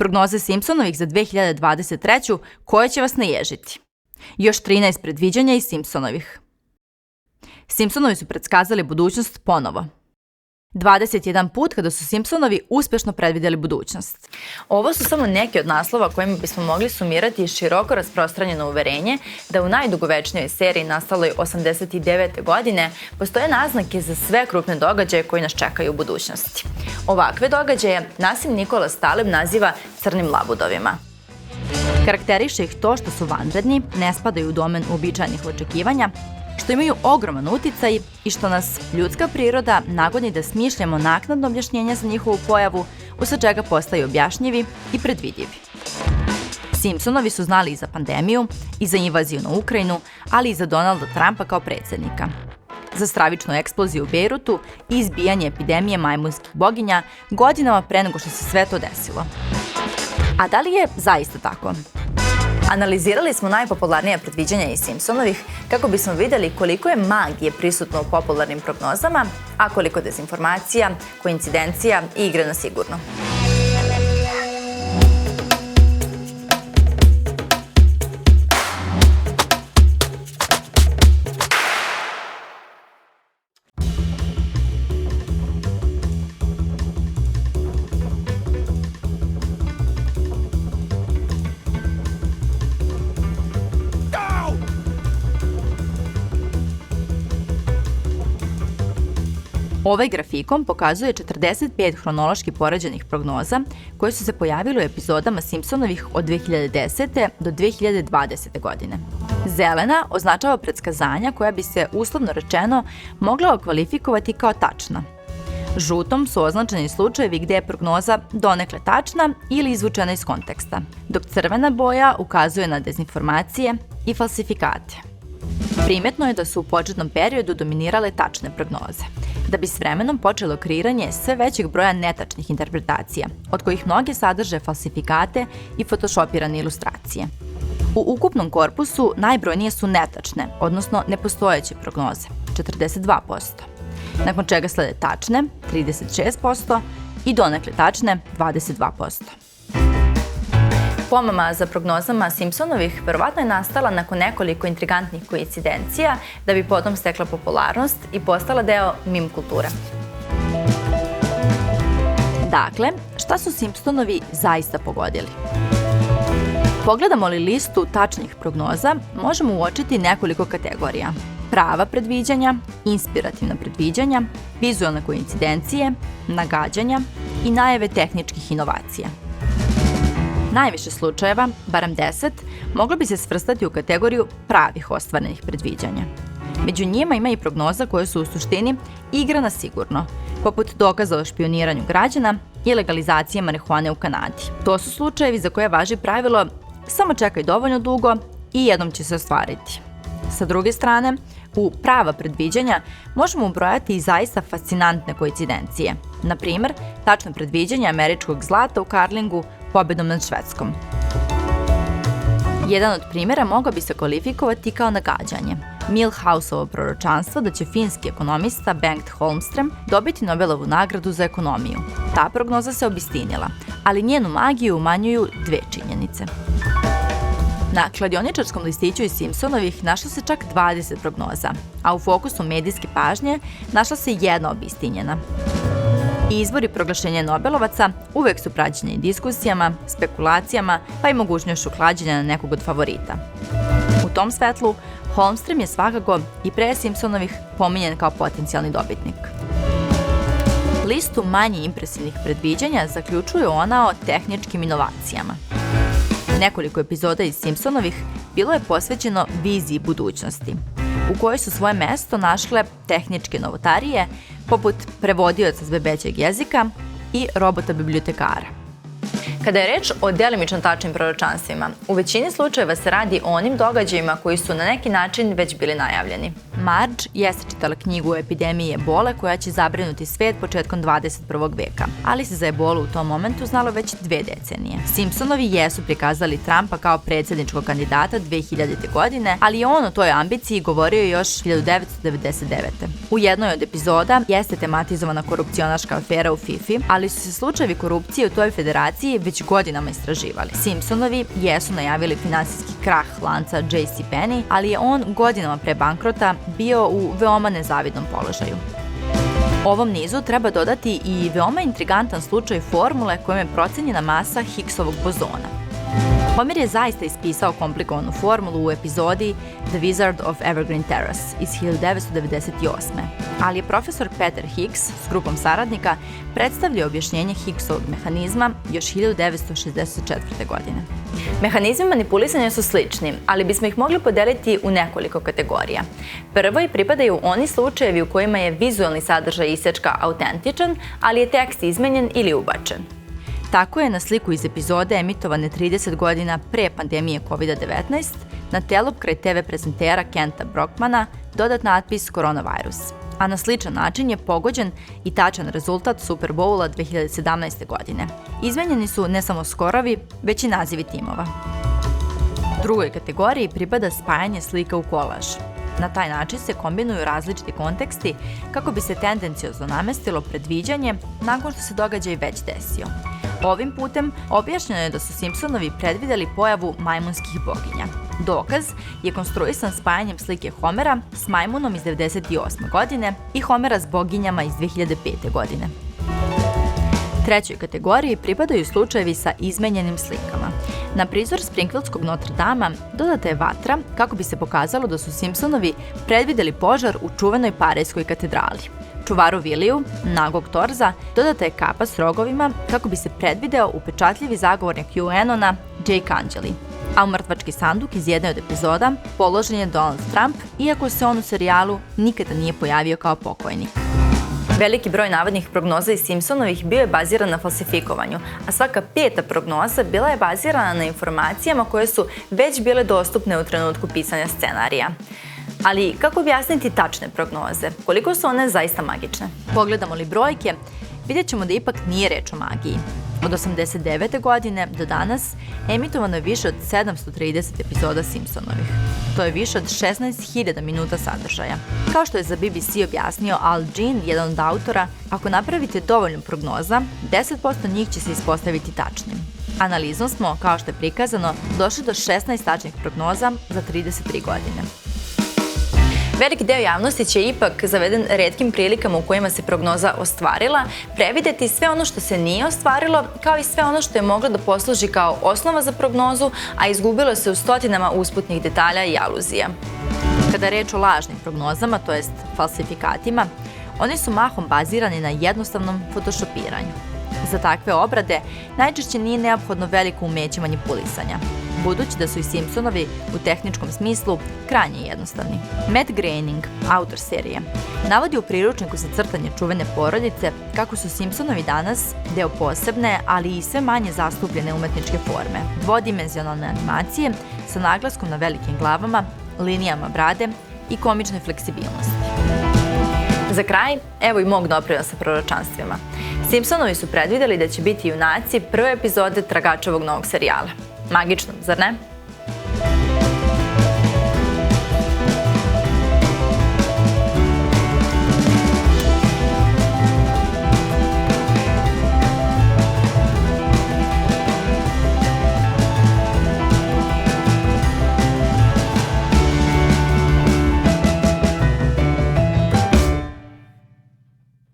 Prognoze Simpsonovih za 2023. koje će vas naježiti. Još 13 predviđanja iz Simpsonovih. Simpsonovi su predskazali budućnost ponovo. 21 put kada su Simpsonovi uspešno predvidjeli budućnost. Ovo su samo neki od naslova kojima bismo mogli sumirati široko rasprostranjeno uverenje da u najdugovečnijoj seriji nastaloj 89. godine postoje naznake za sve krupne događaje koji nas čekaju u budućnosti. Ovakve događaje Nassim Nicholas Taleb naziva crnim labudovima. Karakteriše ih to što su vanredni, ne spadaju u domen uobičajenih očekivanja, što imaju ogroman uticaj i što nas ljudska priroda nagoni da smišljamo naknadno objašnjenje za njihovu pojavu, usled čega postaju objašnjivi i predvidljivi. Simpsonovi su znali i za pandemiju, i za invaziju na Ukrajinu, ali i za Donalda Trumpa kao predsjednika. Za stravičnu eksploziju u Bejrutu i izbijanje epidemije majmunskih boginja godinama pre nego što se sve to desilo. A da li je zaista tako? Analizirali smo najpopularnija predviđanja iz Simpsonovih kako bismo vidjeli koliko je magije prisutno u popularnim prognozama, a koliko dezinformacija, koincidencija i igre na sigurno. Ovaj grafikon pokazuje 45 hronološki poređenih prognoza koje su se pojavile u epizodama Simpsonovih od 2010. do 2020. godine. Zelena označava predskazanja koja bi se, uslovno rečeno, mogla okvalifikovati kao tačna. Žutom su označeni slučajevi gdje je prognoza donekle tačna ili izvučena iz konteksta, dok crvena boja ukazuje na dezinformacije i falsifikate. Primetno je da su u početnom periodu dominirale tačne prognoze, da bi s vremenom počelo kreiranje sve većeg broja netačnih interpretacija, od kojih mnoge sadrže falsifikate i photoshopirane ilustracije. U ukupnom korpusu najbrojnije su netačne, odnosno nepostojeće prognoze, 42%, nakon čega slede tačne, 36%, i donekle tačne, 22%. Pomama za prognozama Simpsonovih verovatno je nastala nakon nekoliko intrigantnih koincidencija da bi potom stekla popularnost i postala deo meme kulture. Dakle, šta su Simpsonovi zaista pogodili? Pogledamo li listu tačnih prognoza, možemo uočiti nekoliko kategorija. Prava predviđanja, inspirativna predviđanja, vizualne koincidencije, nagađanja i najave tehničkih inovacija. Najviše slučajeva, barem 10, moglo bi se svrstati u kategoriju pravih ostvarenih predviđanja. Među njima ima i prognoza koje su u suštini igra na sigurno, poput dokaza o špioniranju građana i legalizacije marihuane u Kanadi. To su slučajevi za koje važi pravilo samo čekaj dovoljno dugo i jednom će se ostvariti. Sa druge strane, u prava predviđanja možemo ubrojati i zaista fascinantne koincidencije. Na primjer, tačno predviđanje američkog zlata u karlingu pobedom nad Švedskom. Jedan od primjera mogao bi se kvalifikovati kao nagađanje. Milhausovo proročanstvo da će finski ekonomista Bengt Holmström dobiti Nobelovu nagradu za ekonomiju. Ta prognoza se obistinila, ali njenu magiju umanjuju dve činjenice. Na kladioničarskom listiću iz Simpsonovih našlo se čak 20 prognoza, a u fokusu medijske pažnje našla se jedna obistinjena. Izvori proglašenja Nobelovaca uvek su praćeni diskusijama, spekulacijama, pa i mogućnošću klađenja na nekog od favorita. U tom svetlu, Holmström je svakako i pre Simpsonovih pominjen kao potencijalni dobitnik. Listu manje impresivnih predviđanja zaključuje ona o tehničkim inovacijama. Nekoliko epizoda iz Simpsonovih bilo je posvećeno viziji budućnosti, u kojoj su svoje mesto našle tehničke novotarije, poput prevodioca s bebećeg jezika i robota bibliotekara. Kada je reč o delimično tačnim proročanstvima, u većini slučajeva se radi o onim događajima koji su na neki način već bili najavljeni. Marge jeste čitala knjigu o epidemiji ebole koja će zabrinuti svet početkom 21. veka, ali se za ebolu u tom momentu znalo već 2 decenije. Simpsonovi jesu prikazali Trumpa kao predsjedničkog kandidata 2000. godine, ali je on o toj ambiciji govorio još 1999. U jednoj od epizoda jeste tematizovana korupcionaška afera u FIFA, ali su se slučajevi korupcije u toj federaciji već godinama istraživali. Simpsonovi jesu najavili finansijski krah lanca JCPenney, ali je on godinama pre bankrota bio u veoma nezavidnom položaju. Ovom nizu treba dodati i veoma intrigantan slučaj formule kojom je procenjena masa Higgsovog bozona. Homer je zaista ispisao komplikovanu formulu u epizodi The Wizard of Evergreen Terrace iz 1998. Ali je profesor Peter Higgs s grupom saradnika predstavljao objašnjenje Higgsovog mehanizma još 1964. godine. Mehanizmi manipulisanja su slični, ali bismo ih mogli podeliti u nekoliko kategorija. Prvoj pripadaju oni slučajevi u kojima je vizualni sadržaj isečka autentičan, ali je tekst izmenjen ili ubačen. Tako je na sliku iz epizode emitovane 30 godina pre pandemije COVID-19 na telu kraj TV prezentera Kenta Brockmana dodat natpis koronavirus, a na sličan način je pogođen i tačan rezultat Super Bowla 2017. godine. Izmenjeni su ne samo skorovi, već i nazivi timova. Drugoj kategoriji pripada spajanje slika u kolaž. Na taj način se kombinuju različiti konteksti kako bi se tendenciozno namestilo predviđanje nakon što se događaj već desio. Ovim putem objašnjeno je da su Simpsonovi predvideli pojavu majmunskih boginja. Dokaz je konstruisan spajanjem slike Homera s majmunom iz 1998. godine i Homera s boginjama iz 2005. godine. Trećoj kategoriji pripadaju slučajevi sa izmenjenim slikama. Na prizor Springfieldskog Notre Dama dodata je vatra kako bi se pokazalo da su Simpsonovi predvideli požar u čuvenoj Parijskoj katedrali. Čuvaru Viliju, nagog torza, dodata je kapa s rogovima kako bi se predvideo upečatljivi zagovornik QAnona, Jake Angeli. A u mrtvački sanduk iz jedne od epizoda položen je Donald Trump, iako se on u serijalu nikada nije pojavio kao pokojnik. Veliki broj navodnih prognoza iz Simpsonovih bio je baziran na falsifikovanju, a svaka 5. prognoza bila je bazirana na informacijama koje su već bile dostupne u trenutku pisanja scenarija. Ali kako objasniti tačne prognoze? Koliko su one zaista magične? Pogledamo li brojke, vidjet ćemo da ipak nije reč o magiji. Od 1989. godine do danas emitovano je više od 730 epizoda Simpsonovih. To je više od 16.000 minuta sadržaja. Kao što je za BBC objasnio Al Jean, jedan od autora, ako napravite dovoljno prognoza, 10% njih će se ispostaviti tačnim. Analizom smo, kao što je prikazano, došli do 16 tačnih prognoza za 33 godine. Veliki deo javnosti će ipak, zaveden retkim prilikama u kojima se prognoza ostvarila, prevideti sve ono što se nije ostvarilo, kao i sve ono što je moglo da posluži kao osnova za prognozu, a izgubilo se u stotinama usputnih detalja i aluzija. Kada je reč o lažnim prognozama, to jest falsifikatima, oni su mahom bazirani na jednostavnom photoshopiranju. Za takve obrade najčešće nije neophodno veliko umeće manipulisanja, budući da su i Simpsonovi u tehničkom smislu krajnje jednostavni. Matt Groening, autor serije, navodi u priručniku za crtanje čuvene porodice kako su Simpsonovi danas deo posebne, ali i sve manje zastupljene umetničke forme, dvodimenzionalne animacije sa naglaskom na velikim glavama, linijama brade i komičnoj fleksibilnosti. Za kraj, evo i mog doprinosa proročanstvima. Simpsonovi su predvideli da će biti junaci prve epizode Tragačevog novog serijala. Magično, zar ne?